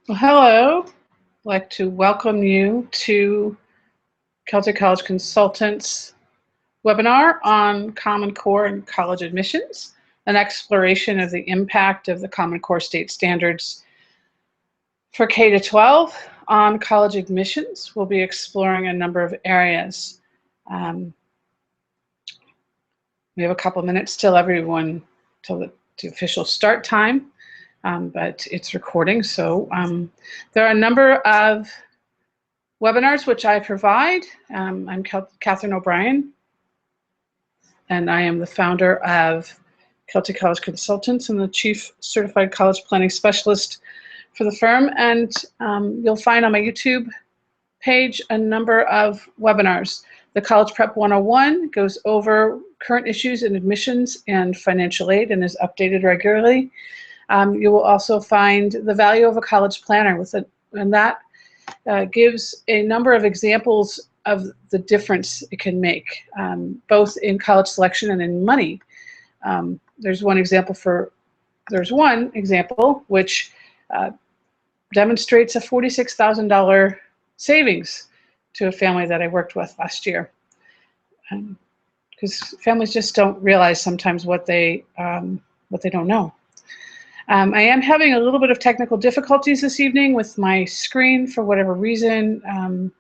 Well, hello. I'd like to welcome you to Celtic College Consultants webinar on Common Core and college admissions, an exploration of the impact of the Common Core state standards for K-12 on college admissions. We'll be exploring a number of areas. We have a couple minutes till the official start time. But it's recording. So there are a number of webinars which I provide. I'm Catherine O'Brien, and I am the founder of Celtic College Consultants and the Chief Certified College Planning Specialist for the firm. And you'll find on my YouTube page a number of webinars. The College Prep 101 goes over current issues in admissions and financial aid and is updated regularly. You will also find the value of a college planner and that gives a number of examples of the difference it can make, both in college selection and in money. There's one example which demonstrates a $46,000 savings to a family that I worked with last year. Because families just don't realize sometimes what they don't know. I am having a little bit of technical difficulties this evening with my screen for whatever reason.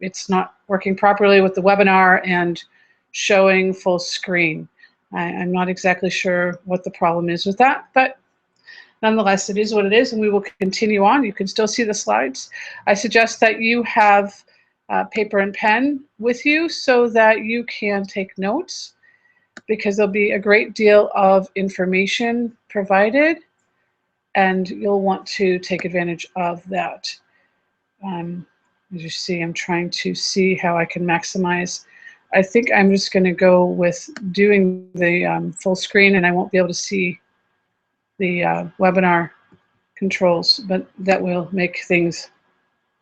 It's not working properly with the webinar and showing full screen. I'm not exactly sure what the problem is with that, but nonetheless, it is what it is, and we will continue on. You can still see the slides. I suggest that you have paper and pen with you so that you can take notes, because there'll be a great deal of information provided, and you'll want to take advantage of that. As you see, I'm trying to see how I can maximize. I think I'm just going to go with doing the full screen, and I won't be able to see the webinar controls, but that will make things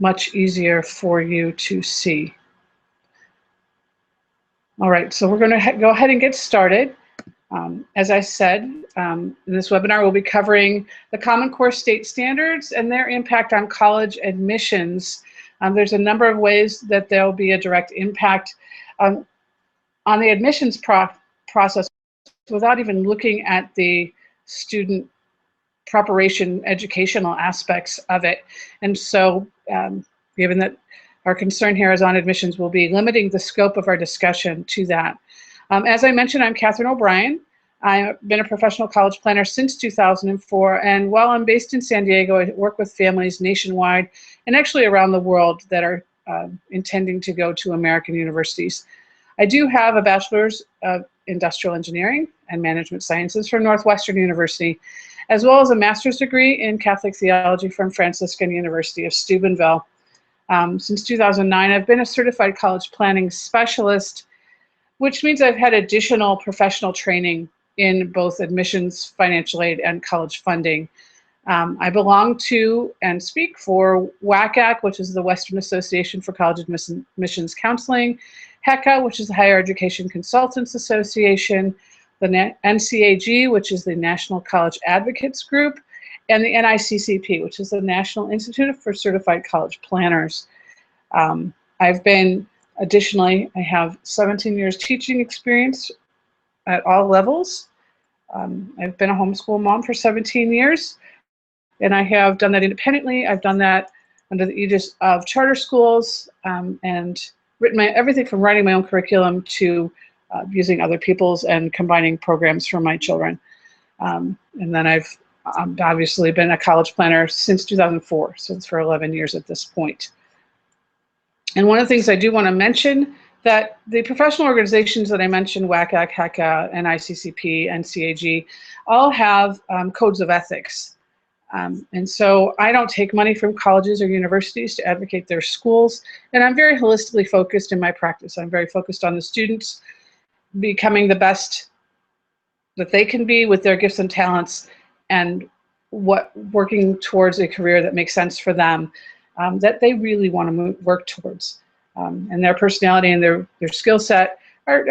much easier for you to see. All right, so we're going to go ahead and get started. As I said, in this webinar, we'll be covering the Common Core state standards and their impact on college admissions. There's a number of ways that there'll be a direct impact on the admissions process without even looking at the student preparation, educational aspects of it. And so, given that our concern here is on admissions, we'll be limiting the scope of our discussion to that. As I mentioned, I'm Catherine O'Brien. I've been a professional college planner since 2004, and while I'm based in San Diego, I work with families nationwide and actually around the world that are intending to go to American universities. I do have a bachelor's of industrial engineering and management sciences from Northwestern University, as well as a master's degree in Catholic theology from Franciscan University of Steubenville. Since 2009, I've been a certified college planning specialist, which means I've had additional professional training in both admissions, financial aid, and college funding. I belong to and speak for WACAC, which is the Western Association for College Admissions Counseling, HECA, which is the Higher Education Consultants Association, the NCAG, which is the National College Advocates Group, and the NICCP, which is the National Institute for Certified College Planners. Additionally, I have 17 years teaching experience at all levels. I've been a homeschool mom for 17 years, and I have done that independently. I've done that under the aegis of charter schools, and written everything from writing my own curriculum to using other people's and combining programs for my children. And then I've obviously been a college planner since 2004, so it's for 11 years at this point. And one of the things I do want to mention, that the professional organizations that I mentioned, WACAC, HECA, NICCP, NCAG, all have codes of ethics. And so I don't take money from colleges or universities to advocate their schools, and I'm very holistically focused in my practice. I'm very focused on the students becoming the best that they can be with their gifts and talents, and working towards a career that makes sense for them, that they really want to work towards. And their personality and their skill set are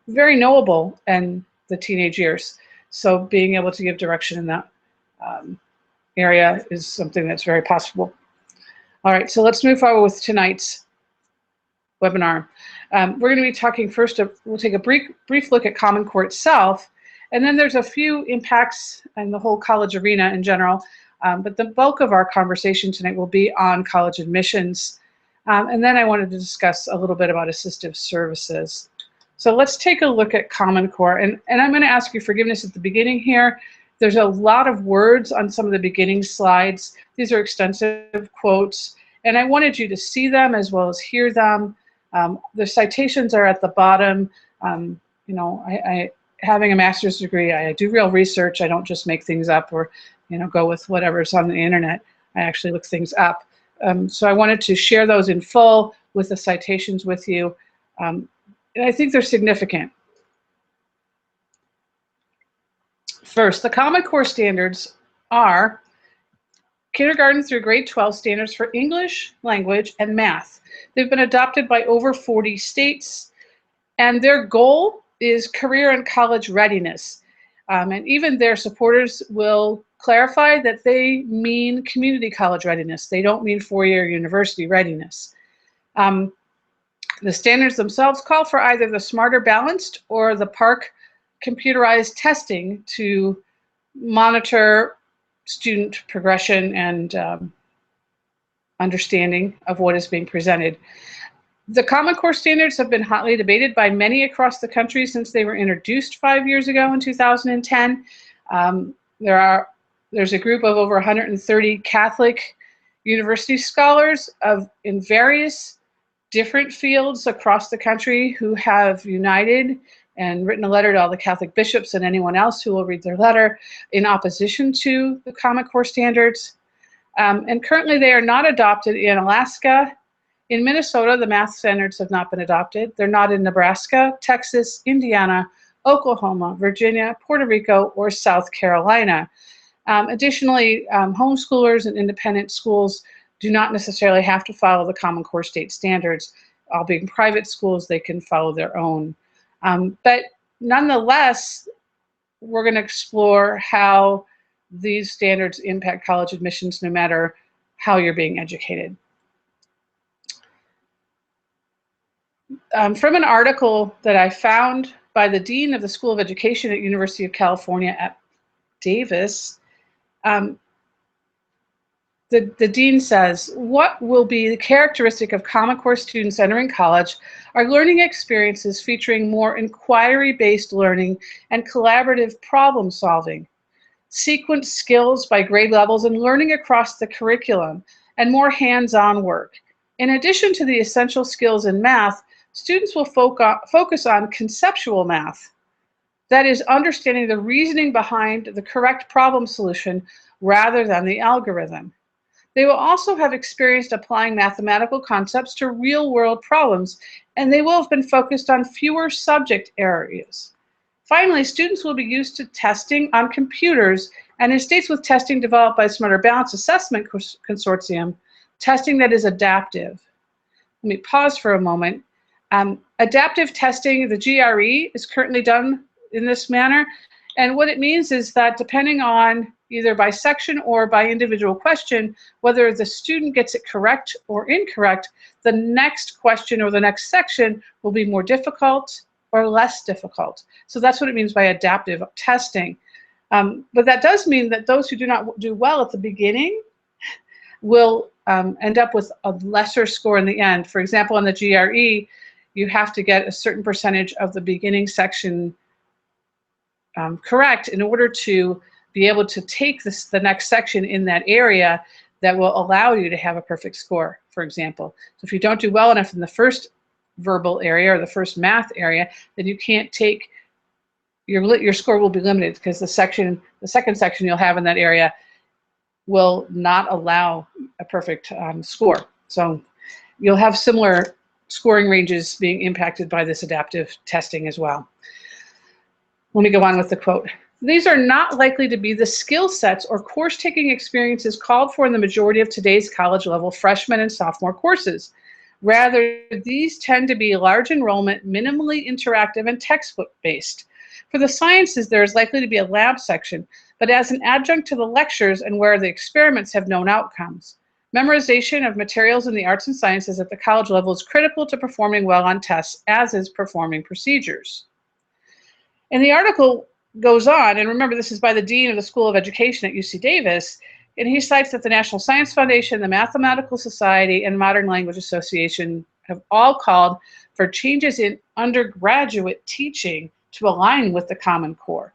very knowable in the teenage years. So being able to give direction in that area is something that's very possible. All right, so let's move forward with tonight's webinar. We're going to be talking first, we'll take a brief look at Common Core itself, and then there's a few impacts in the whole college arena in general, but the bulk of our conversation tonight will be on college admissions. And then I wanted to discuss a little bit about assistive services. So let's take a look at Common Core, and I'm going to ask you forgiveness at the beginning here. There's a lot of words on some of the beginning slides. These are extensive quotes, and I wanted you to see them as well as hear them. The citations are at the bottom. You know, having a master's degree, I do real research. I don't just make things up or, you know, go with whatever's on the internet. I actually look things up. So I wanted to share those in full with the citations with you. And I think they're significant. First, the Common Core standards are kindergarten through grade 12 standards for English, language, and math. They've been adopted by over 40 states, and their goal is career and college readiness. And even their supporters will clarify that they mean community college readiness. They don't mean four-year university readiness. The standards themselves call for either the Smarter Balanced or the PARCC computerized testing to monitor student progression and understanding of what is being presented. The Common Core standards have been hotly debated by many across the country since they were introduced 5 years ago in 2010. There's a group of over 130 Catholic university scholars in various different fields across the country who have united and written a letter to all the Catholic bishops and anyone else who will read their letter in opposition to the Common Core standards. And currently they are not adopted in Alaska. In Minnesota, the math standards have not been adopted. They're not in Nebraska, Texas, Indiana, Oklahoma, Virginia, Puerto Rico, or South Carolina. Additionally, homeschoolers and independent schools do not necessarily have to follow the Common Core state standards. All being private schools, they can follow their own. But nonetheless, we're going to explore how these standards impact college admissions no matter how you're being educated. From an article that I found by the Dean of the School of Education at University of California at Davis, the Dean says, what will be the characteristic of Common Core students entering college are learning experiences featuring more inquiry-based learning and collaborative problem solving, sequenced skills by grade levels and learning across the curriculum, and more hands-on work. In addition to the essential skills in math, students will focus on conceptual math, that is, understanding the reasoning behind the correct problem solution rather than the algorithm. They will also have experienced applying mathematical concepts to real-world problems, and they will have been focused on fewer subject areas. Finally, students will be used to testing on computers, and in states with testing developed by Smarter Balanced Assessment Consortium, testing that is adaptive. Let me pause for a moment. Adaptive testing, the GRE, is currently done in this manner, and what it means is that depending on either by section or by individual question, whether the student gets it correct or incorrect, the next question or the next section will be more difficult or less difficult. So that's what it means by adaptive testing. But that does mean that those who do not do well at the beginning will end up with a lesser score in the end. For example, in the GRE, you have to get a certain percentage of the beginning section correct in order to be able to take the next section in that area that will allow you to have a perfect score, for example. So if you don't do well enough in the first verbal area or the first math area, then you can't take, your score will be limited because the second section you'll have in that area will not allow a perfect score. So you'll have similar scoring ranges being impacted by this adaptive testing as well. Let me go on with the quote. These are not likely to be the skill sets or course-taking experiences called for in the majority of today's college-level freshman and sophomore courses. Rather, these tend to be large enrollment, minimally interactive, and textbook-based. For the sciences, there is likely to be a lab section, but as an adjunct to the lectures and where the experiments have known outcomes. Memorization of materials in the arts and sciences at the college level is critical to performing well on tests, as is performing procedures. And the article goes on, and remember, this is by the Dean of the School of Education at UC Davis, and he cites that the National Science Foundation, the Mathematical Society, and Modern Language Association have all called for changes in undergraduate teaching to align with the Common Core,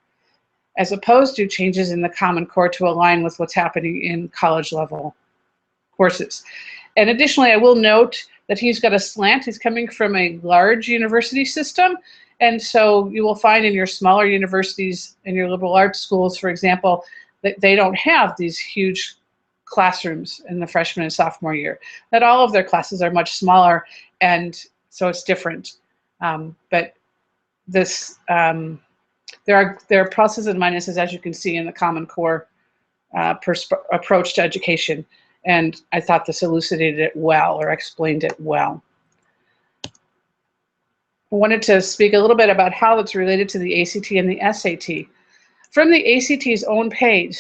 as opposed to changes in the Common Core to align with what's happening in college level courses. And additionally, I will note that he's got a slant. He's coming from a large university system. And so you will find in your smaller universities and your liberal arts schools, for example, that they don't have these huge classrooms in the freshman and sophomore year. That all of their classes are much smaller, and so it's different. But this, there are pluses and minuses, as you can see, in the Common Core approach to education. And I thought this elucidated it well, or explained it well. I wanted to speak a little bit about how it's related to the ACT and the SAT. From the ACT's own page,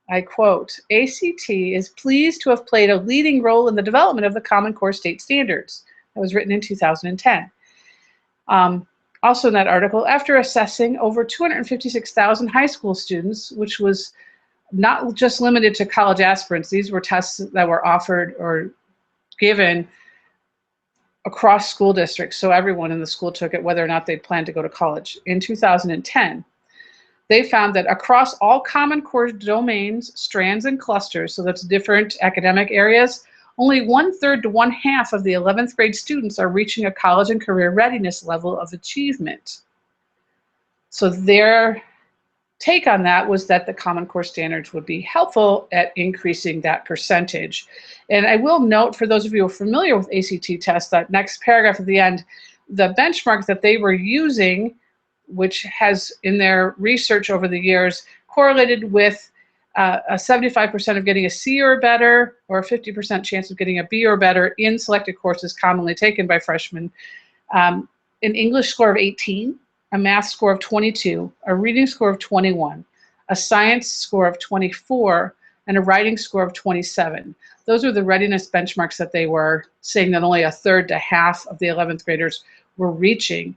I quote, "ACT is pleased to have played a leading role in the development of the Common Core state standards." That was written in 2010. Also in that article, after assessing over 256,000 high school students, which was not just limited to college aspirants, these were tests that were offered or given across school districts, so everyone in the school took it, whether or not they planned to go to college. In 2010, they found that across all Common Core domains, strands, and clusters, so that's different academic areas, only 1/3 to 1/2 of the 11th grade students are reaching a college and career readiness level of achievement. So their take on that was that the Common Core standards would be helpful at increasing that percentage. And I will note, for those of you who are familiar with ACT tests, that next paragraph at the end, the benchmark that they were using, which has in their research over the years correlated with a 75% of getting a C or better, or a 50% chance of getting a B or better in selected courses commonly taken by freshmen, an English score of 18, a math score of 22, a reading score of 21, a science score of 24, and a writing score of 27. Those are the readiness benchmarks that they were saying that only 1/3 to 1/2 of the 11th graders were reaching.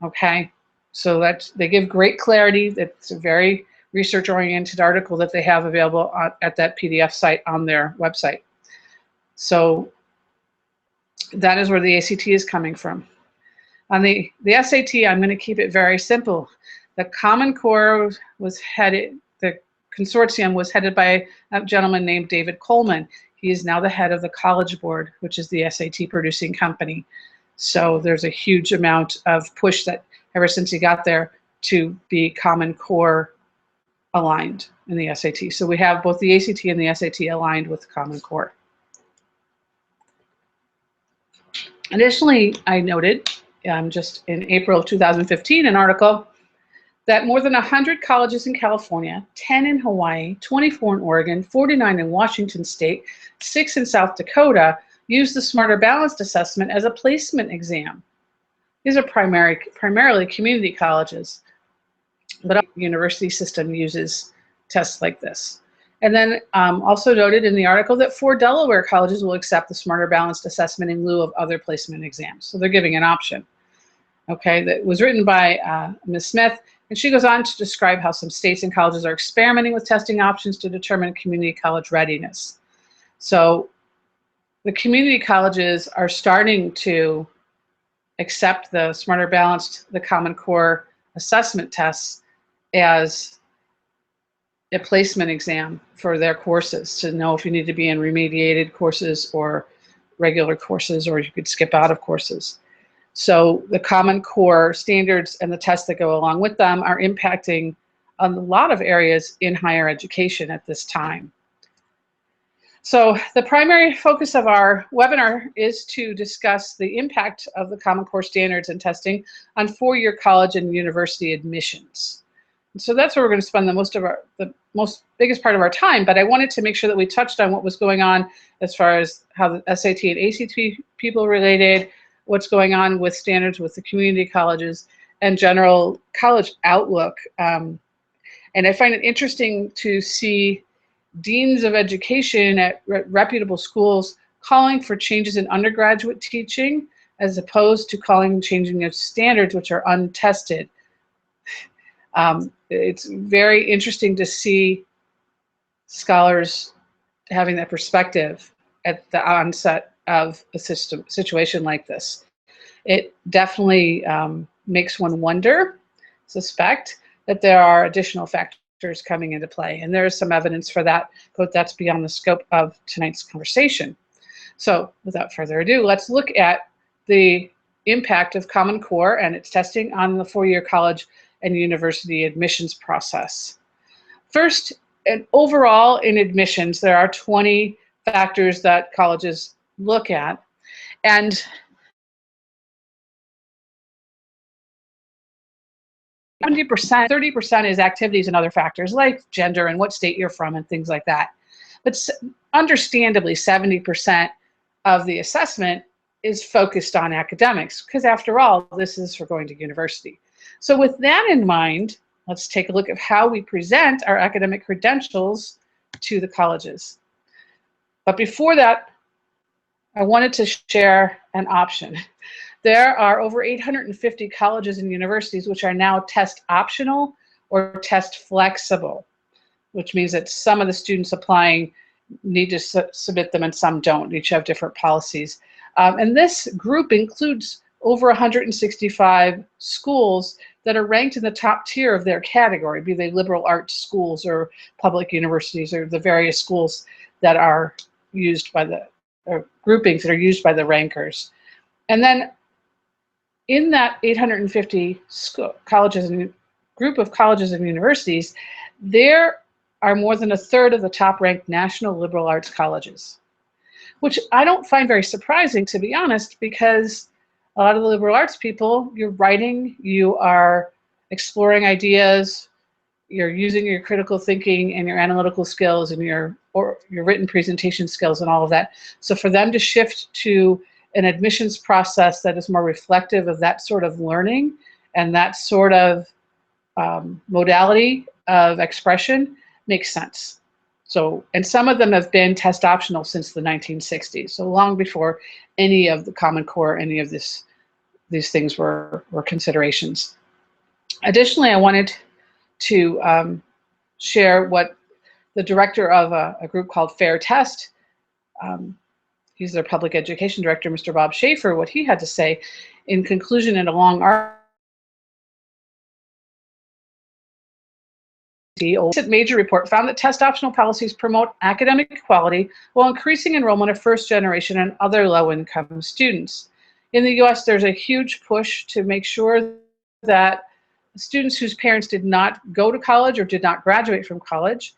Okay, so they give great clarity. That's a very research-oriented article that they have available at that PDF site on their website. So that is where the ACT is coming from. On the SAT, I'm going to keep it very simple. The Common Core was headed, the consortium was headed by a gentleman named David Coleman. He is now the head of the College Board, which is the SAT producing company. So there's a huge amount of push that ever since he got there to be Common Core aligned in the SAT. So we have both the ACT and the SAT aligned with Common Core. Additionally, I noted just in April of 2015, an article that more than 100 colleges in California, 10 in Hawaii, 24 in Oregon, 49 in Washington State, 6 in South Dakota, use the Smarter Balanced Assessment as a placement exam. These are primarily community colleges, but the university system uses tests like this. And then also noted in the article that 4 Delaware colleges will accept the Smarter Balanced Assessment in lieu of other placement exams. So they're giving an option. Okay, that was written by Ms. Smith, and she goes on to describe how some states and colleges are experimenting with testing options to determine community college readiness. So the community colleges are starting to accept the Smarter Balanced, the Common Core assessment tests as a placement exam for their courses to know if you need to be in remediated courses or regular courses, or you could skip out of courses. So the Common Core standards and the tests that go along with them are impacting a lot of areas in higher education at this time. So the primary focus of our webinar is to discuss the impact of the Common Core standards and testing on four-year college and university admissions. And so that's where we're going to spend the biggest part of our time, but I wanted to make sure that we touched on what was going on as far as how the SAT and ACT people related, what's going on with standards with the community colleges, and general college outlook. And I find it interesting to see deans of education at reputable schools calling for changes in undergraduate teaching as opposed to calling changing of standards which are untested. It's very interesting to see scholars having that perspective at the onset of a situation like this. It definitely makes one suspect that there are additional factors coming into play. And there is some evidence for that, but that's beyond the scope of tonight's conversation. So without further ado, let's look at the impact of Common Core and its testing on the four-year college and university admissions process. First, and overall in admissions, there are 20 factors that colleges look at. And 30% is activities and other factors like gender and what state you're from and things like that. But understandably, 70% of the assessment is focused on academics because after all, this is for going to university. So with that in mind, let's take a look at how we present our academic credentials to the colleges. But before that, I wanted to share an option. There are over 850 colleges and universities which are now test optional or test flexible, which means that some of the students applying need to submit them and some don't. Each have different policies. And this group includes over 165 schools that are ranked in the top tier of their category, be they liberal arts schools or public universities or the various schools that are used by the groupings that are used by the rankers. And then in that 850 colleges and group of colleges and universities, there are more than a third of the top ranked national liberal arts colleges, which I don't find very surprising, to be honest, because a lot of the liberal arts people, you're writing, you are exploring ideas, you're using your critical thinking and your analytical skills and your written presentation skills and all of that. So for them to shift to an admissions process that is more reflective of that sort of learning and that sort of modality of expression makes sense. So, and some of them have been test optional since the 1960s, so long before any of the Common Core, any of these things were considerations. Additionally, I wanted to share what the director of a group called Fair Test, he's their public education director, Mr. Bob Schaefer, what he had to say in conclusion in a long article. A major report found that test optional policies promote academic equality while increasing enrollment of first generation and other low income students. In the US, there's a huge push to make sure that students whose parents did not go to college or did not graduate from college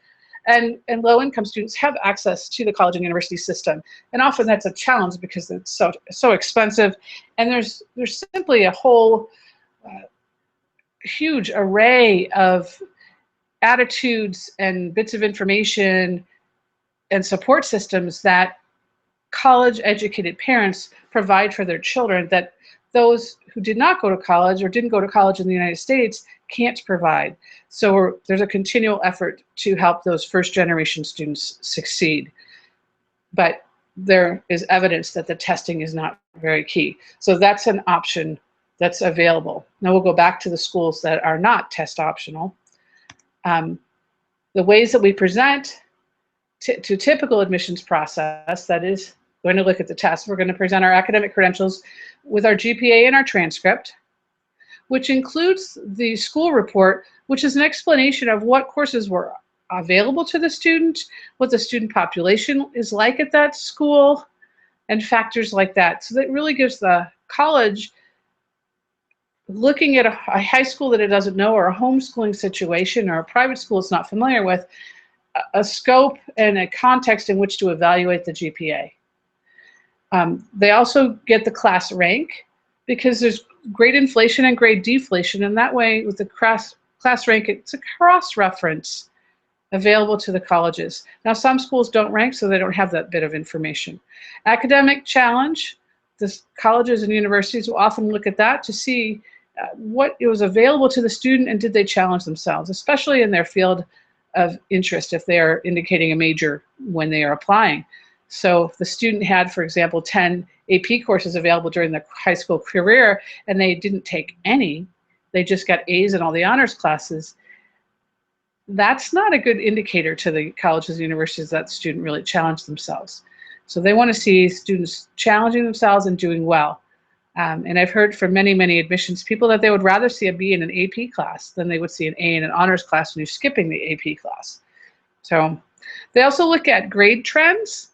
and low-income students have access to the college and university system. And often that's a challenge because it's so expensive, and there's simply a whole huge array of attitudes and bits of information and support systems that college-educated parents provide for their children that those who did not go to college or didn't go to college in the United States can't provide. So there's a continual effort to help those first-generation students succeed. But there is evidence that the testing is not very key. So that's an option that's available. Now we'll go back to the schools that are not test optional. The ways that we present to typical admissions process, that is going to look at the test, we're going to present our academic credentials with our GPA and our transcript, which includes the school report, which is an explanation of what courses were available to the student, what the student population is like at that school, and factors like that. So that really gives the college, looking at a high school that it doesn't know or a homeschooling situation or a private school it's not familiar with, a scope and a context in which to evaluate the GPA. They also get the class rank because there's grade inflation and grade deflation, and that way with the class rank, it's a cross-reference available to the colleges. Now some schools don't rank, so they don't have that bit of information. Academic challenge, the colleges and universities will often look at that to see what it was available to the student, and did they challenge themselves, especially in their field of interest if they are indicating a major when they are applying. So if the student had, for example, 10 AP courses available during their high school career and they didn't take any, they just got A's in all the honors classes, that's not a good indicator to the colleges and universities that the student really challenged themselves. So they want to see students challenging themselves and doing well. And I've heard from many, many admissions people that they would rather see a B in an AP class than they would see an A in an honors class when you're skipping the AP class. So they also look at grade trends.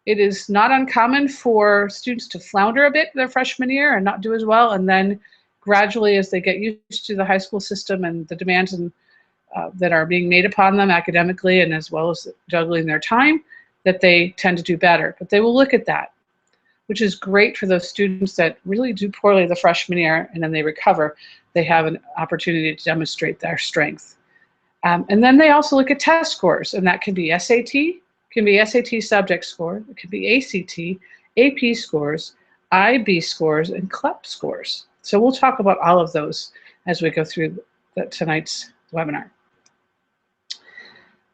It is not uncommon for students to flounder a bit their freshman year and not do as well, and then gradually as they get used to the high school system and the demands that are being made upon them academically and as well as juggling their time, that they tend to do better. But they will look at that, which is great for those students that really do poorly the freshman year and then they recover. They have an opportunity to demonstrate their strength. And then they also look at test scores, and that can be SAT, can be SAT subject score, it can be ACT, AP scores, IB scores, and CLEP scores. So we'll talk about all of those as we go through tonight's webinar.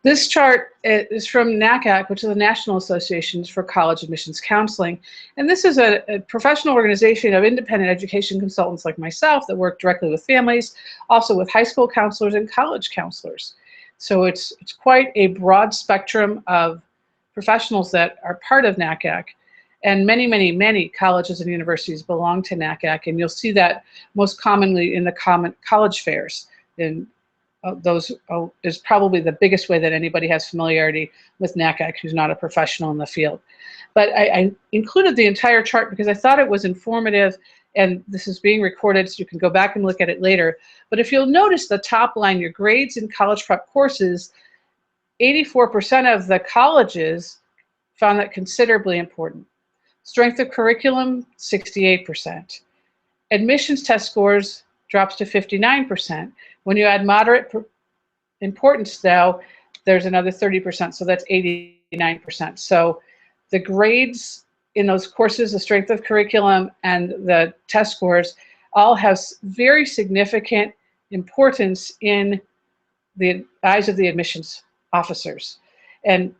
This chart is from NACAC, which is the National Association for College Admissions Counseling. And this is a professional organization of independent education consultants like myself that work directly with families, also with high school counselors and college counselors. So it's quite a broad spectrum of professionals that are part of NACAC. And many, many, many colleges and universities belong to NACAC. And you'll see that most commonly in the common college fairs. And those is probably the biggest way that anybody has familiarity with NACAC who's not a professional in the field. But I included the entire chart because I thought it was informative, and this is being recorded so you can go back and look at it later. But if you'll notice the top line, your grades in college prep courses, 84% of the colleges found that considerably important. Strength of curriculum, 68%. Admissions test scores drops to 59%. When you add moderate importance, though, there's another 30%, so that's 89%. So the grades in those courses, the strength of curriculum and the test scores all have very significant importance in the eyes of the admissions officers. And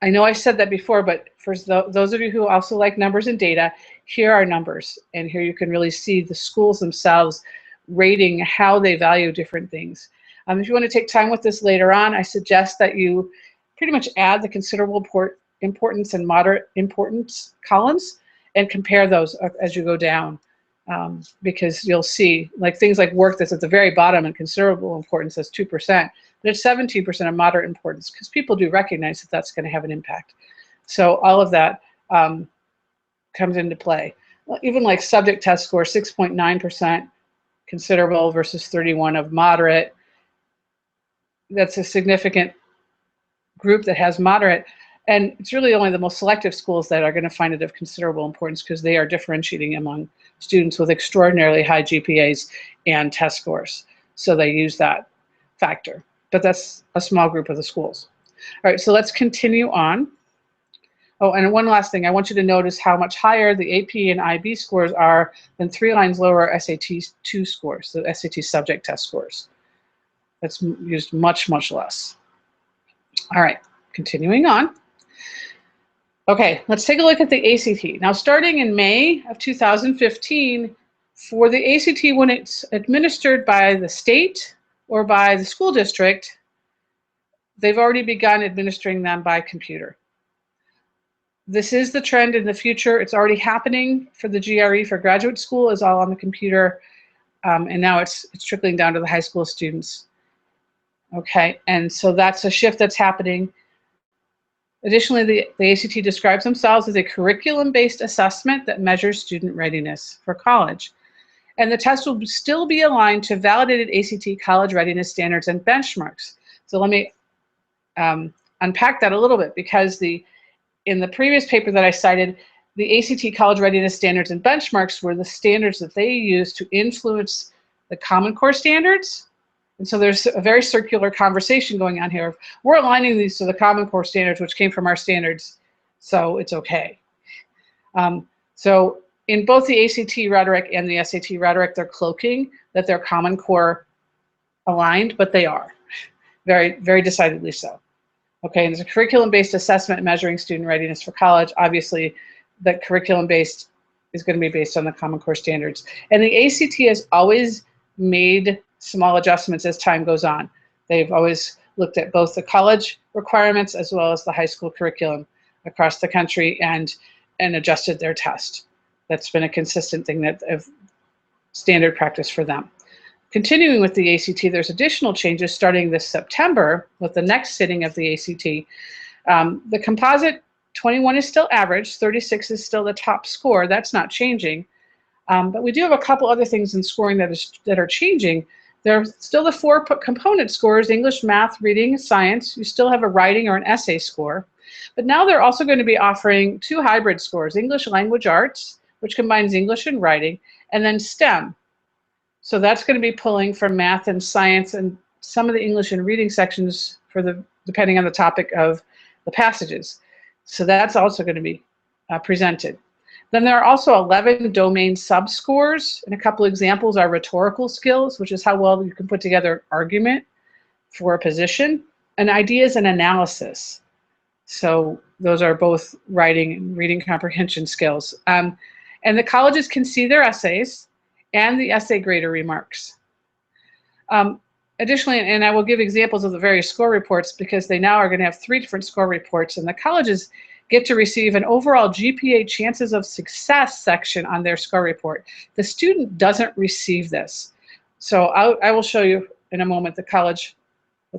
I know I said that before, but for those of you who also like numbers and data, here are numbers. And here you can really see the schools themselves rating how they value different things. If you want to take time with this later on, I suggest that you pretty much add the considerable importance and moderate importance columns and compare those as you go down, because you'll see like things like work that's at the very bottom and considerable importance as 2%, but it's 17% of moderate importance because people do recognize that that's going to have an impact. So all of that comes into play. Even like subject test score, 6.9%. Considerable versus 31 of moderate. That's a significant group that has moderate, and it's really only the most selective schools that are going to find it of considerable importance because they are differentiating among students with extraordinarily high GPAs and test scores. So they use that factor, but that's a small group of the schools. All right, so let's continue on. Oh, and one last thing, I want you to notice how much higher the AP and IB scores are than 3 lines lower SAT2 scores, the SAT subject test scores. That's used much, much less. All right, continuing on. Okay, let's take a look at the ACT. Now, starting in May of 2015, for the ACT, when it's administered by the state or by the school district, they've already begun administering them by computer. This is the trend in the future. It's already happening for the GRE for graduate school is all on the computer, and now it's trickling down to the high school students. Okay, and so that's a shift that's happening. Additionally, the ACT describes themselves as a curriculum-based assessment that measures student readiness for college. And the test will still be aligned to validated ACT college readiness standards and benchmarks. So let me unpack that a little bit, because in the previous paper that I cited, the ACT college readiness standards and benchmarks were the standards that they use to influence the Common Core standards. And so there's a very circular conversation going on here. We're aligning these to the Common Core standards, which came from our standards, so it's okay. So in both the ACT rhetoric and the SAT rhetoric, they're cloaking that they're Common Core aligned, but they are very, very decidedly so. Okay, and there's a curriculum-based assessment measuring student readiness for college. Obviously, the curriculum-based is going to be based on the Common Core standards. And the ACT has always made small adjustments as time goes on. They've always looked at both the college requirements as well as the high school curriculum across the country and adjusted their test. That's been a consistent thing that of standard practice for them. Continuing with the ACT, there's additional changes starting this September with the next sitting of the ACT. The composite 21 is still average, 36 is still the top score. That's not changing. But we do have a couple other things in scoring that are changing. There are still the 4 component scores: English, math, reading, science. You still have a writing or an essay score. But now they're also going to be offering 2 hybrid scores: English language arts, which combines English and writing, and then STEM. So that's going to be pulling from math and science and some of the English and reading sections depending on the topic of the passages. So that's also going to be presented. Then there are also 11 domain sub-scores, and a couple examples are rhetorical skills, which is how well you can put together argument for a position, and ideas and analysis. So those are both writing and reading comprehension skills. And the colleges can see their essays and the essay grader remarks. Additionally, and I will give examples of the various score reports because they now are going to have 3 different score reports, and the colleges get to receive an overall GPA chances of success section on their score report. The student doesn't receive this. So I will show you in a moment what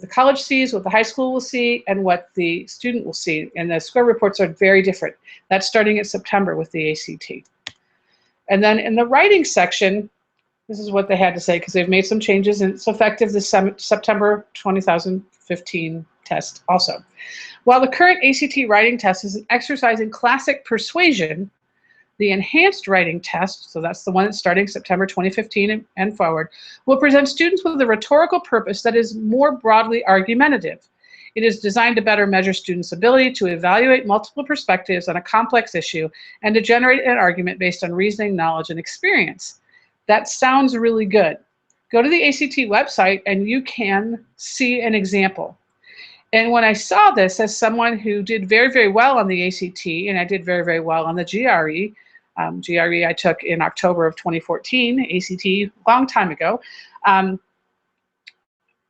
the college sees, what the high school will see, and what the student will see. And the score reports are very different. That's starting in September with the ACT. And then in the writing section, this is what they had to say because they've made some changes, and it's effective this September 2015 test also. While the current ACT writing test is an exercise in classic persuasion, the enhanced writing test, so that's the one that's starting September 2015 and forward, will present students with a rhetorical purpose that is more broadly argumentative. It is designed to better measure students' ability to evaluate multiple perspectives on a complex issue and to generate an argument based on reasoning, knowledge, and experience. That sounds really good. Go to the ACT website and you can see an example. And when I saw this as someone who did very, very well on the ACT, and I did very, very well on the GRE, GRE I took in October of 2014, ACT a long time ago,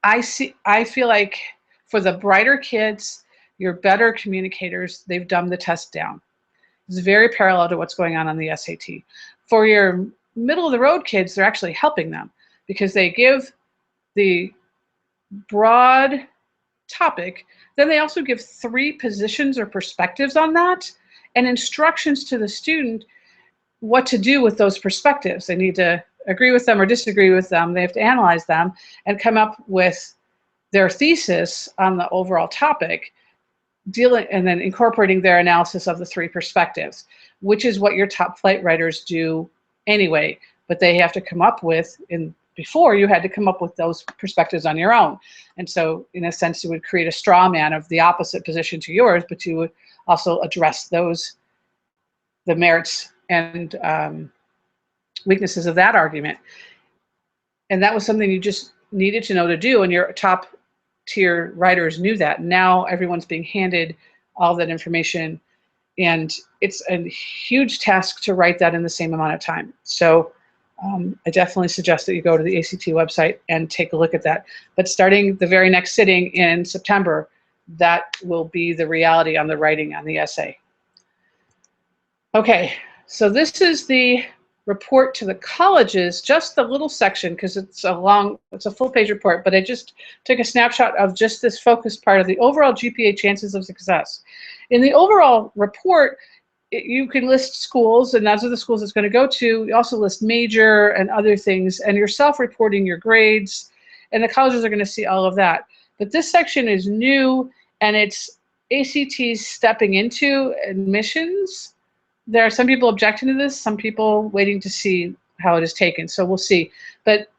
I feel like for the brighter kids, your better communicators, they've dumbed the test down. It's very parallel to what's going on the SAT. For your middle of the road kids, they're actually helping them because they give the broad topic, then they also give 3 positions or perspectives on that and instructions to the student what to do with those perspectives. They need to agree with them or disagree with them. They have to analyze them and come up with their thesis on the overall topic, and then incorporating their analysis of the 3 perspectives, which is what your top flight writers do anyway, but they have to come up with, before you had to come up with those perspectives on your own. And so in a sense, you would create a straw man of the opposite position to yours, but you would also address the merits and weaknesses of that argument. And that was something you just needed to know to do, and your top tier writers knew that. Now everyone's being handed all that information, and it's a huge task to write that in the same amount of time. So I definitely suggest that you go to the ACT website and take a look at that. But starting the very next sitting in September, that will be the reality on the writing on the essay. Okay, so this is the report to the colleges, just the little section, because it's a full-page report, but I just took a snapshot of just this focused part of the overall GPA chances of success. In the overall report, you can list schools, and those are the schools it's going to go to. You also list major and other things, and you're self-reporting your grades, and the colleges are going to see all of that. But this section is new, and it's ACT's stepping into admissions. There are some people objecting to this, some people waiting to see how it is taken, so we'll see. But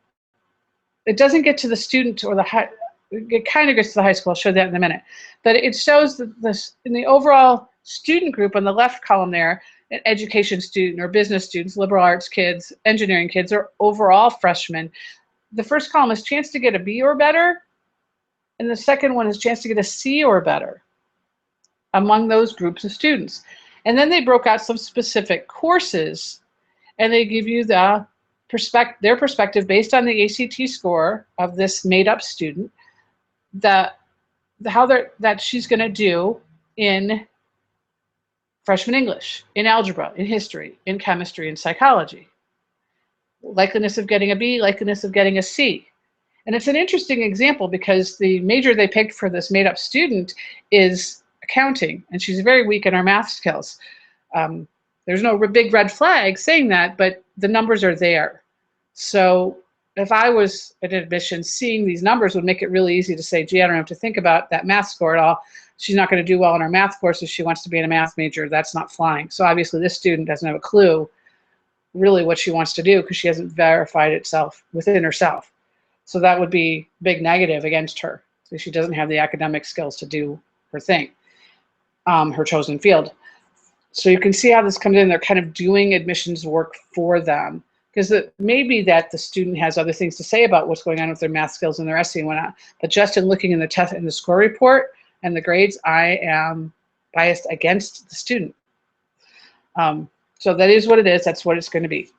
it doesn't get to the student or the high, it kind of gets to the high school. I'll show that in a minute. But it shows that in the overall student group on the left column there, an education student or business students, liberal arts kids, engineering kids, or overall freshmen. The first column is chance to get a B or better, and the second one is chance to get a C or better among those groups of students. And then they broke out some specific courses, and they give you their perspective based on the ACT score of this made-up student, that she's going to do in freshman English, in algebra, in history, in chemistry, in psychology. Likeliness of getting a B, likeliness of getting a C. And it's an interesting example because the major they picked for this made-up student is accounting, and she's very weak in her math skills. There's no big red flag saying that, but the numbers are there. So if I was at admission, seeing these numbers would make it really easy to say, gee, I don't have to think about that math score at all. She's not going to do well in her math course if she wants to be in a math major. That's not flying. So obviously this student doesn't have a clue really what she wants to do because she hasn't verified itself within herself. So that would be big negative against her. So she doesn't have the academic skills to do her thing, her chosen field. So you can see how this comes in. They're kind of doing admissions work for them, because it may be that the student has other things to say about what's going on with their math skills and their essay and whatnot. But just in looking in the test and the score report and the grades, I am biased against the student. So that is what it is. That's what it's going to be,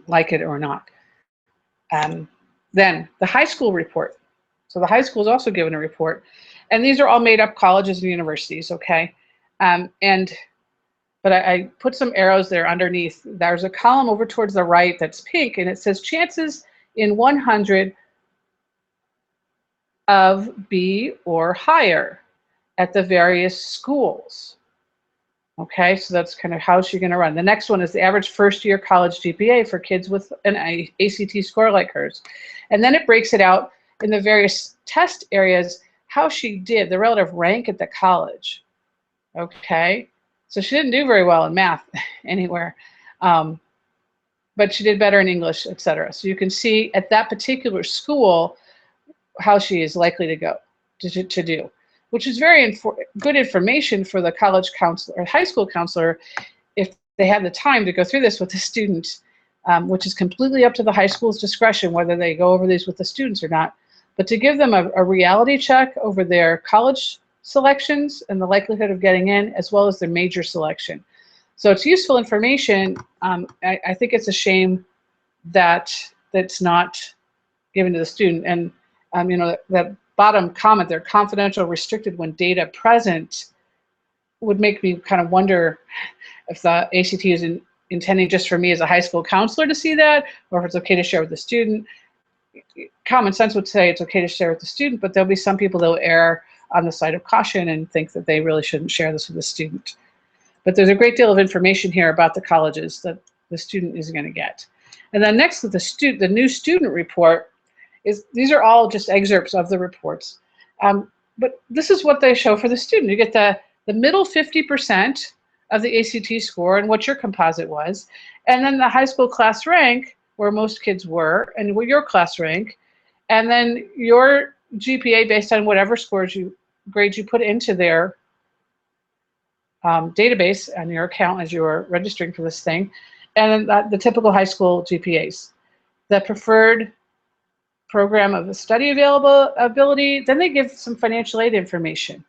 like it or not. Then the high school report. So the high school is also given a report. And these are all made up colleges and universities, okay? But I put some arrows there underneath. There's a column over towards the right that's pink, and it says chances in 100 of B or higher at the various schools. Okay, so that's kind of how she's going to run. The next one is the average first-year college GPA for kids with an ACT score like hers. And then it breaks it out in the various test areas, how she did, the relative rank at the college. Okay, so she didn't do very well in math anywhere, but she did better in English, etc. So you can see at that particular school how she is likely to go to do, which is very good information for the college counselor or high school counselor if they have the time to go through this with the student, which is completely up to the high school's discretion whether they go over these with the students or not. But to give them a reality check over their college selections and the likelihood of getting in, as well as their major selection. So it's useful information. I think it's a shame that that's not given to the student. And you know, that bottom comment there, confidential, restricted when data present, would make me kind of wonder if the ACT is intending just for me as a high school counselor to see that, or if it's okay to share with the student. Common sense would say it's okay to share with the student, but there'll be some people that will err on the side of caution and think that they really shouldn't share this with the student. But there's a great deal of information here about the colleges that the student is going to get. And then next to the new student report, these are all just excerpts of the reports. But this is what they show for the student. You get the middle 50% of the ACT score and what your composite was, and then the high school class rank, where most kids were, and what your class rank, and then your GPA based on whatever grades you put into their database on your account as you were registering for this thing, and then the typical high school GPAs. The preferred program of the study availability, then they give some financial aid information,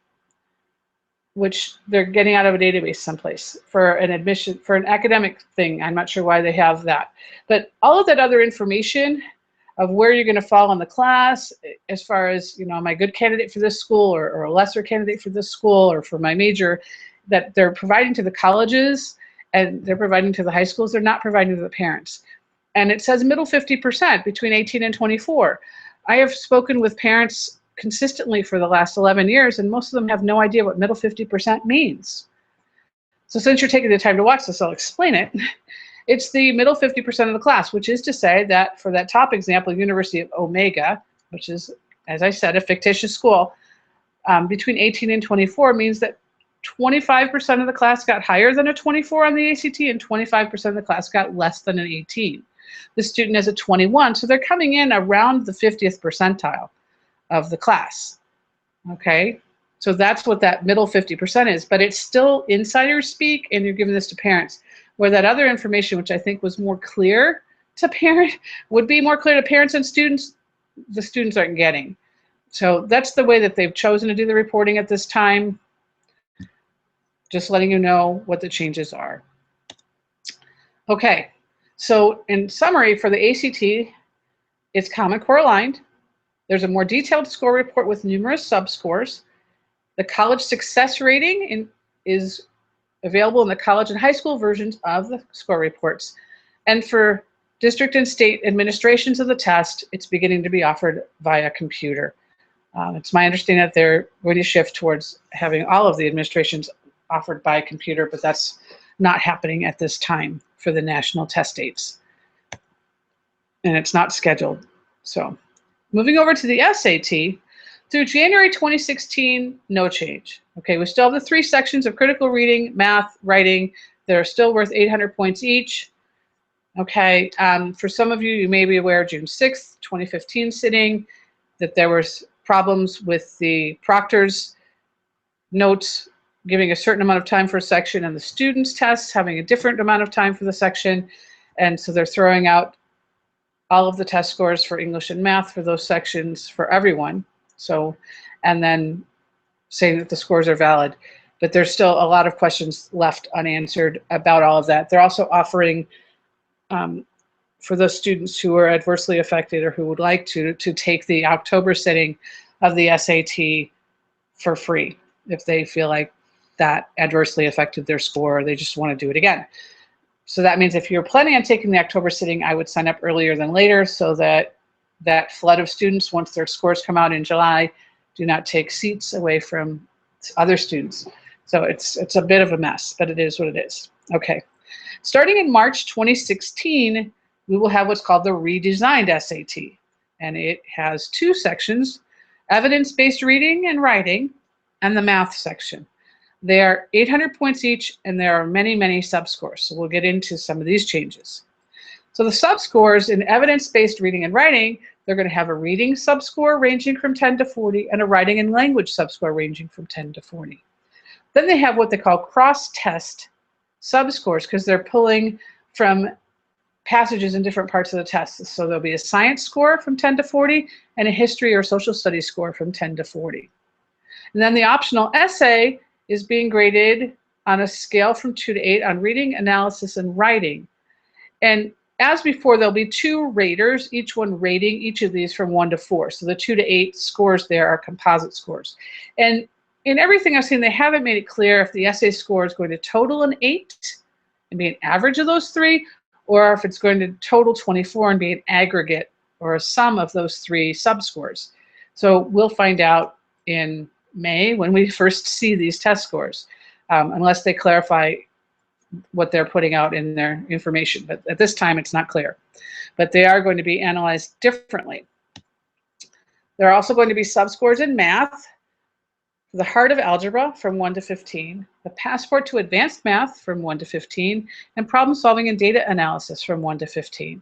which they're getting out of a database someplace for an admission, for an academic thing. I'm not sure why they have that. But all of that other information of where you're going to fall in the class, as far as, you know, am I a good candidate for this school or a lesser candidate for this school or for my major, that they're providing to the colleges and they're providing to the high schools, they're not providing to the parents. And it says middle 50% between 18 and 24. I have spoken with parents consistently for the last 11 years, and most of them have no idea what middle 50% means. So since you're taking the time to watch this, I'll explain it. It's the middle 50% of the class, which is to say that for that top example, University of Omega, which is, as I said, a fictitious school, between 18 and 24 means that 25% of the class got higher than a 24 on the ACT and 25% of the class got less than an 18. The student has a 21, so they're coming in around the 50th percentile of the class, okay? So that's what that middle 50% is, but it's still insider speak, and you're giving this to parents, where that other information, which I think was more clear to parents, would be more clear to parents and students, the students aren't getting. So that's the way that they've chosen to do the reporting at this time. Just letting you know what the changes are. Okay, so in summary, for the ACT, it's Common Core aligned. There's a more detailed score report with numerous subscores. The college success rating is available in the college and high school versions of the score reports. And for district and state administrations of the test, it's beginning to be offered via computer. It's my understanding that they're going to shift towards having all of the administrations offered by computer, but that's not happening at this time for the national test dates. And it's not scheduled. So moving over to the SAT, through January 2016, no change. Okay, we still have the 3 sections of critical reading, math, writing that are still worth 800 points each. Okay, for some of you, you may be aware June 6th, 2015 sitting, that there was problems with the proctor's notes giving a certain amount of time for a section and the students' tests having a different amount of time for the section. And so they're throwing out all of the test scores for English and math for those sections for everyone. So, and then saying that the scores are valid. But there's still a lot of questions left unanswered about all of that. They're also offering, for those students who are adversely affected or who would like to take the October sitting of the SAT for free if they feel like that adversely affected their score or they just want to do it again. So that means if you're planning on taking the October sitting, I would sign up earlier than later so that that flood of students, once their scores come out in July, do not take seats away from other students. So it's a bit of a mess, but it is what it is. Okay. Starting in March 2016, we will have what's called the redesigned SAT. And it has 2 sections, evidence-based reading and writing, and the math section. They are 800 points each, and there are many, many subscores. So we'll get into some of these changes. So the subscores in evidence-based reading and writing, they're going to have a reading subscore ranging from 10 to 40 and a writing and language subscore ranging from 10 to 40. Then they have what they call cross-test subscores because they're pulling from passages in different parts of the test. So there'll be a science score from 10 to 40 and a history or social studies score from 10 to 40. And then the optional essay is being graded on a scale from 2 to 8 on reading, analysis, and writing. And as before, there'll be 2 raters, each one rating each of these from 1 to 4. So the 2 to 8 scores there are composite scores. And in everything I've seen, they haven't made it clear if the essay score is going to total an 8 and be an average of those 3, or if it's going to total 24 and be an aggregate or a sum of those 3 subscores. So we'll find out in May when we first see these test scores, unless they clarify what they're putting out in their information. But at this time, it's not clear. But they are going to be analyzed differently. There are also going to be subscores in math, the heart of algebra from 1 to 15, the passport to advanced math from 1 to 15, and problem solving and data analysis from 1 to 15.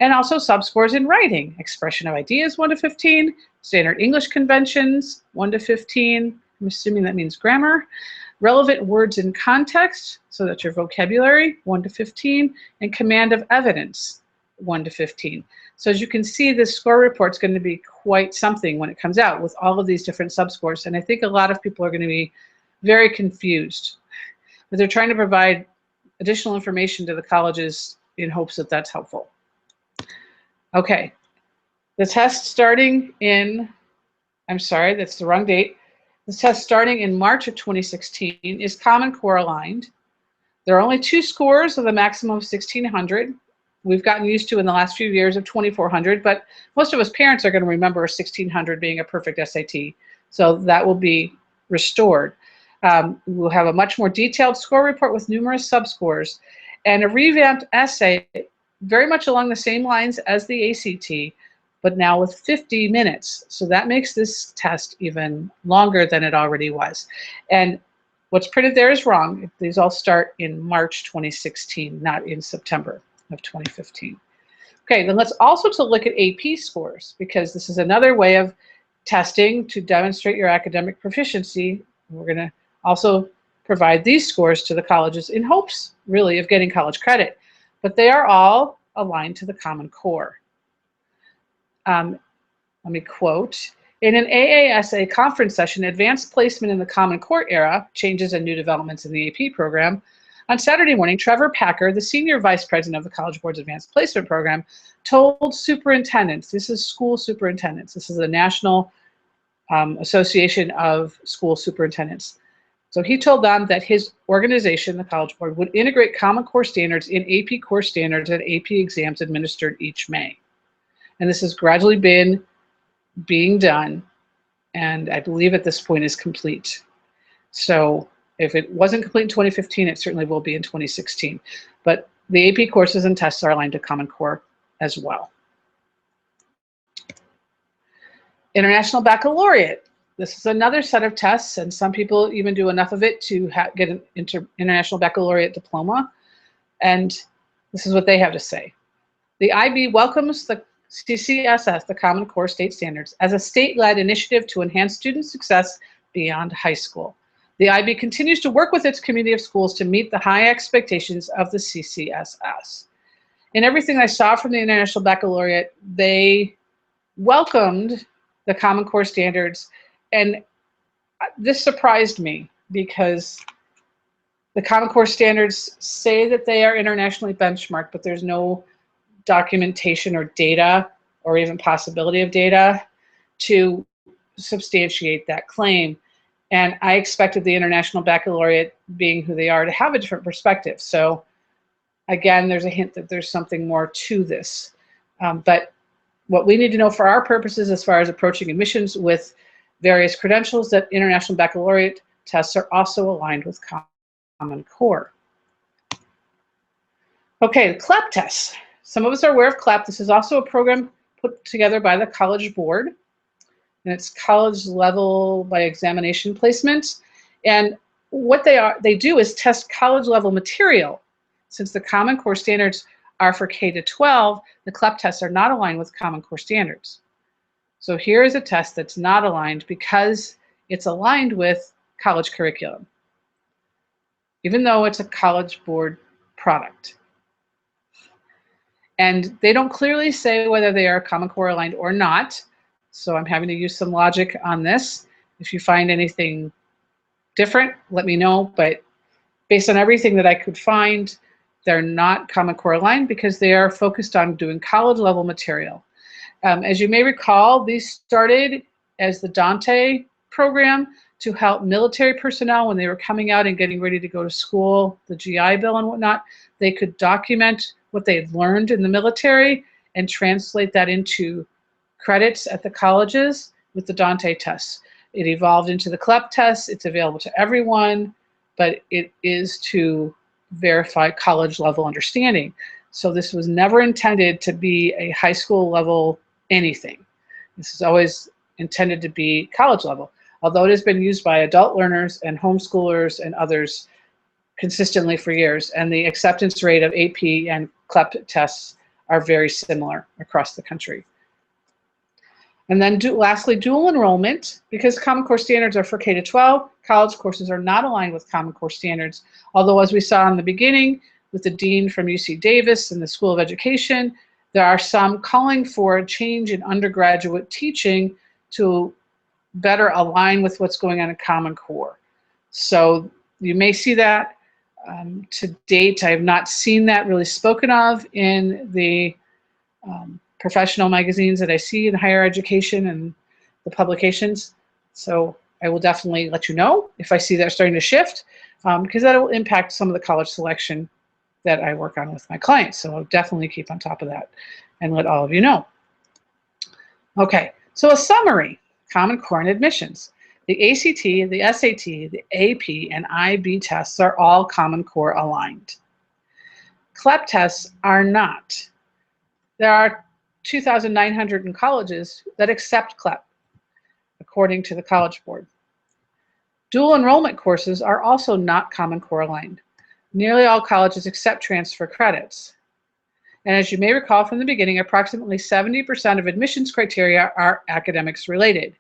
And also subscores in writing, expression of ideas 1 to 15, standard English conventions 1 to 15, I'm assuming that means grammar, relevant words in context, so that's your vocabulary 1 to 15, and command of evidence 1 to 15. So as you can see, this score report is going to be quite something when it comes out with all of these different subscores. And I think a lot of people are going to be very confused. But they're trying to provide additional information to the colleges in hopes that that's helpful. Okay, the test starting in, I'm sorry, that's the wrong date. The test starting in March of 2016 is Common Core aligned. There are only 2 scores of the maximum of 1,600. We've gotten used to in the last few years of 2,400, but most of us parents are going to remember 1,600 being a perfect SAT. So that will be restored. We'll have a much more detailed score report with numerous subscores and a revamped essay very much along the same lines as the ACT, but now with 50 minutes. So that makes this test even longer than it already was. And what's printed there is wrong. These all start in March 2016, not in September of 2015. Okay, then let's also look at AP scores, because this is another way of testing to demonstrate your academic proficiency. We're going to also provide these scores to the colleges in hopes, really, of getting college credit. But they are all aligned to the Common Core. Let me quote, in an AASA conference session, Advanced Placement in the Common Core Era, Changes and New Developments in the AP Program, on Saturday morning, Trevor Packer, the Senior Vice President of the College Board's Advanced Placement Program, told superintendents, this is school superintendents, this is the National Association of School Superintendents. So he told them that his organization, the College Board, would integrate Common Core standards in AP core standards and AP exams administered each May. And this has gradually been being done, and I believe at this point is complete. So if it wasn't complete in 2015, it certainly will be in 2016. But the AP courses and tests are aligned to Common Core as well. International Baccalaureate. This is another set of tests, and some people even do enough of it to get an International Baccalaureate diploma. And this is what they have to say. The IB welcomes the CCSS, the Common Core State Standards, as a state-led initiative to enhance student success beyond high school. The IB continues to work with its community of schools to meet the high expectations of the CCSS. In everything I saw from the International Baccalaureate, they welcomed the Common Core standards, and this surprised me because the Common Core standards say that they are internationally benchmarked, but there's no documentation or data or even possibility of data to substantiate that claim. And I expected the International Baccalaureate, being who they are, to have a different perspective. So again, there's a hint that there's something more to this. But what we need to know for our purposes as far as approaching admissions with various credentials, that International Baccalaureate tests are also aligned with Common Core. Okay, the CLEP tests. Some of us are aware of CLEP. This is also a program put together by the College Board, and it's college level by examination placement. And what they do is test college level material. Since the Common Core standards are for K-12, the CLEP tests are not aligned with Common Core standards. So here is a test that's not aligned because it's aligned with college curriculum, even though it's a College Board product. And they don't clearly say whether they are Common Core aligned or not. So I'm having to use some logic on this. If you find anything different, let me know. But based on everything that I could find, they're not Common Core aligned because they are focused on doing college level material. As you may recall, these started as the Dante program to help military personnel when they were coming out and getting ready to go to school, the GI Bill and whatnot. They could document what they had learned in the military and translate that into credits at the colleges with the Dante tests. It evolved into the CLEP tests. It's available to everyone, but it is to verify college level understanding. So this was never intended to be a high school level anything. This is always intended to be college level, although it has been used by adult learners and homeschoolers and others consistently for years. And the acceptance rate of AP and CLEP tests are very similar across the country. And then lastly, dual enrollment. Because Common Core standards are for K-12, college courses are not aligned with Common Core standards. Although, as we saw in the beginning with the dean from UC Davis and the School of Education, there are some calling for a change in undergraduate teaching to better align with what's going on in Common Core. So you may see that. To date, I have not seen that really spoken of in the professional magazines that I see in higher education and the publications. So I will definitely let you know if I see that starting to shift, because that will impact some of the college selection that I work on with my clients. So I'll definitely keep on top of that and let all of you know. Okay, so a summary, Common Core and admissions. The ACT, the SAT, the AP, and IB tests are all Common Core aligned. CLEP tests are not. There are 2,900 colleges that accept CLEP, according to the College Board. Dual enrollment courses are also not Common Core aligned. Nearly all colleges accept transfer credits. And as you may recall from the beginning, approximately 70% of admissions criteria are academics related.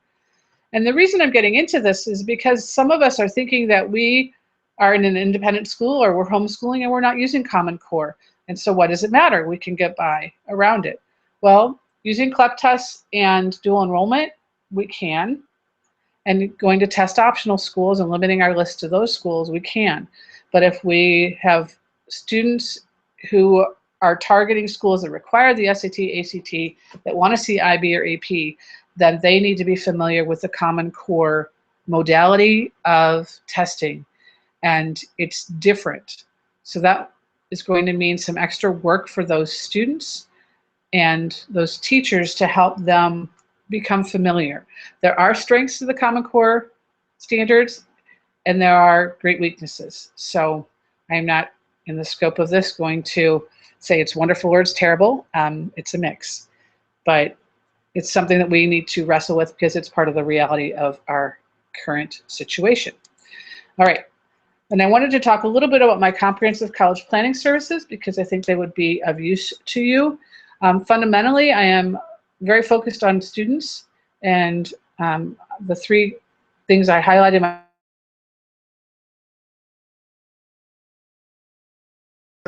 And the reason I'm getting into this is because some of us are thinking that we are in an independent school or we're homeschooling and we're not using Common Core. And so what does it matter? We can get by around it. Well, using CLEPTUS and dual enrollment, we can. And going to test optional schools and limiting our list to those schools, we can. But if we have students who are targeting schools that require the SAT, ACT, that want to see IB or AP, then they need to be familiar with the Common Core modality of testing. And it's different. So that is going to mean some extra work for those students and those teachers to help them become familiar. There are strengths to the Common Core standards, and there are great weaknesses. So I'm not, in the scope of this, going to say it's wonderful or it's terrible. It's a mix. But it's something that we need to wrestle with because it's part of the reality of our current situation. All right. And I wanted to talk a little bit about my comprehensive college planning services because I think they would be of use to you. Fundamentally, I am very focused on students, and the three things I highlighted in my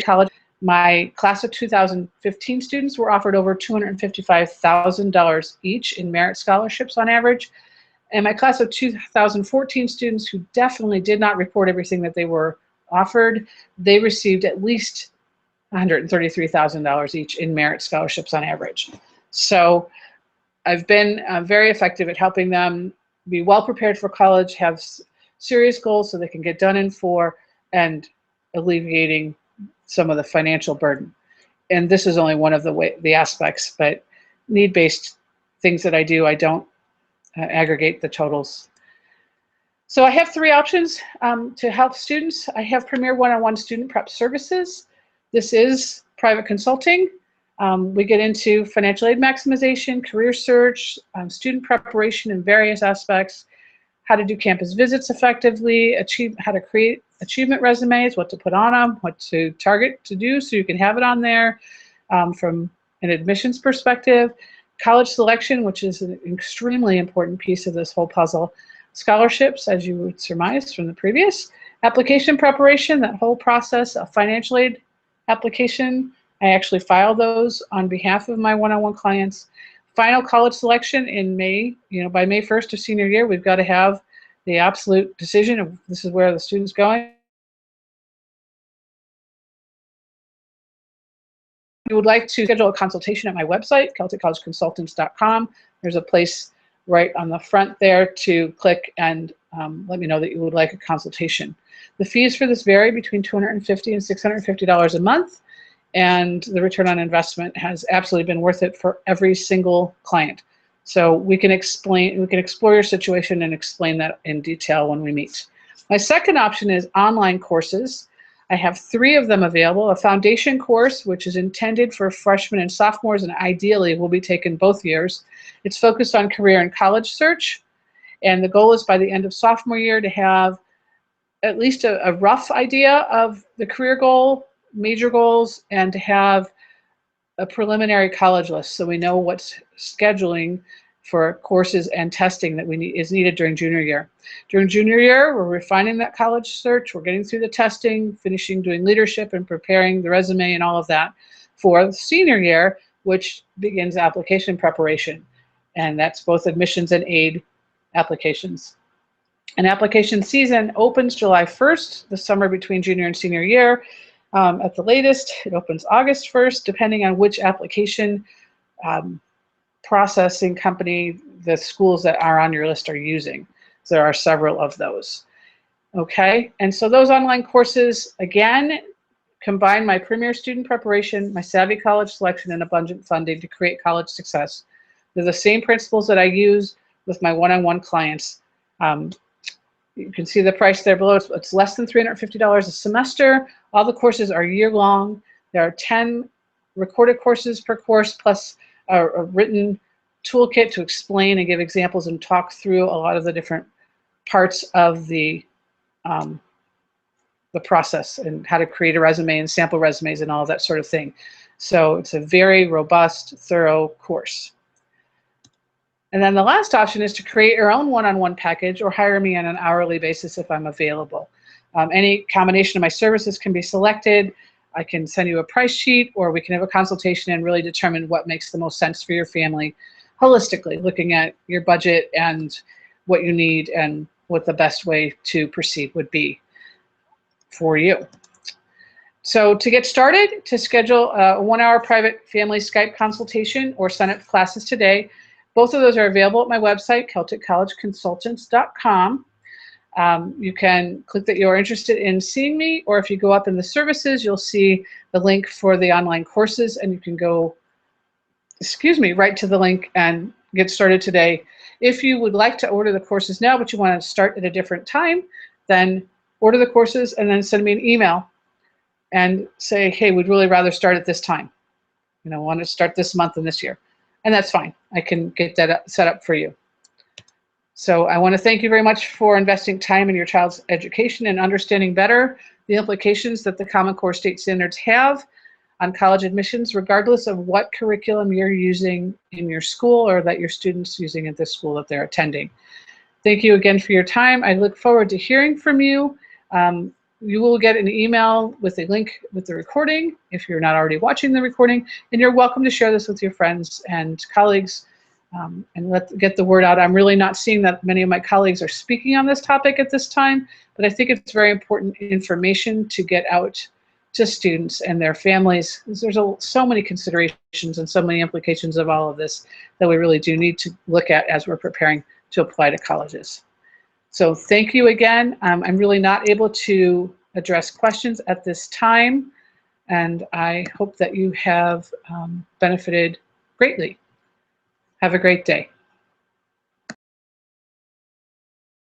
college, my class of 2015 students were offered over $255,000 each in merit scholarships on average. And my class of 2014 students who definitely did not report everything that they were offered, they received at least $133,000 each in merit scholarships on average. So I've been very effective at helping them be well prepared for college, have serious goals so they can get done in 4, and alleviating some of the financial burden. And this is only one of the aspects, but need-based things that I do, I don't aggregate the totals. So I have 3 options to help students. I have Premier One-on-One Student Prep Services. This is private consulting. We get into financial aid maximization, career search, student preparation in various aspects, how to do campus visits effectively, how to create achievement resumes, what to put on them, what to target to do so you can have it on there from an admissions perspective, college selection, which is an extremely important piece of this whole puzzle, scholarships, as you would surmise from the previous, application preparation, that whole process, a financial aid application. I actually file those on behalf of my one-on-one clients. Final college selection in May, by May 1st of senior year, we've got to have the absolute decision of this is where the student's going. If you would like to schedule a consultation at my website, CelticCollegeConsultants.com, there's a place right on the front there to click and let me know that you would like a consultation. The fees for this vary between $250 and $650 a month, and the return on investment has absolutely been worth it for every single client. So we can explore your situation and explain that in detail when we meet. My second option is online courses. I have 3 of them available. A foundation course, which is intended for freshmen and sophomores and ideally will be taken both years. It's focused on career and college search. And the goal is by the end of sophomore year to have at least a rough idea of the career goal, major goals, and to have a preliminary college list so we know what's scheduling for courses and testing that is needed during junior year. During junior year, we're refining that college search. We're getting through the testing, finishing doing leadership and preparing the resume and all of that for the senior year, which begins application preparation. And that's both admissions and aid applications. An application season opens July 1st, the summer between junior and senior year. At the latest, it opens August 1st, depending on which application processing company the schools that are on your list are using. So there are several of those. Okay, and so those online courses, again, combine my Premier Student Preparation, my Savvy College Selection, and abundant funding to create college success. They're the same principles that I use with my one-on-one clients. You can see the price there below. It's less than $350 a semester. All the courses are year-long. There are 10 recorded courses per course, plus a written toolkit to explain and give examples and talk through a lot of the different parts of the process and how to create a resume and sample resumes and all of that sort of thing. So it's a very robust, thorough course. And then the last option is to create your own one-on-one package or hire me on an hourly basis if I'm available. Any combination of my services can be selected. I can send you a price sheet, or we can have a consultation and really determine what makes the most sense for your family holistically, looking at your budget and what you need and what the best way to proceed would be for you. So to get started, to schedule a 1-hour private family Skype consultation or sign up for classes today, both of those are available at my website, CelticCollegeConsultants.com. You can click that you're interested in seeing me, or if you go up in the services, you'll see the link for the online courses, and you can go, right to the link and get started today. If you would like to order the courses now, but you want to start at a different time, then order the courses and then send me an email and say, hey, we'd really rather start at this time. Want to start this month and this year. And that's fine. I can get that set up for you. So I want to thank you very much for investing time in your child's education and understanding better the implications that the Common Core state standards have on college admissions, regardless of what curriculum you're using in your school or that your students using at the school that they're attending. Thank you again for your time. I look forward to hearing from you. You will get an email with a link with the recording if you're not already watching the recording, and you're welcome to share this with your friends and colleagues and get the word out. I'm really not seeing that many of my colleagues are speaking on this topic at this time, but I think it's very important information to get out to students and their families. There's so many considerations and so many implications of all of this that we really do need to look at as we're preparing to apply to colleges. So thank you again. I'm really not able to address questions at this time, and I hope that you have benefited greatly. Have a great day.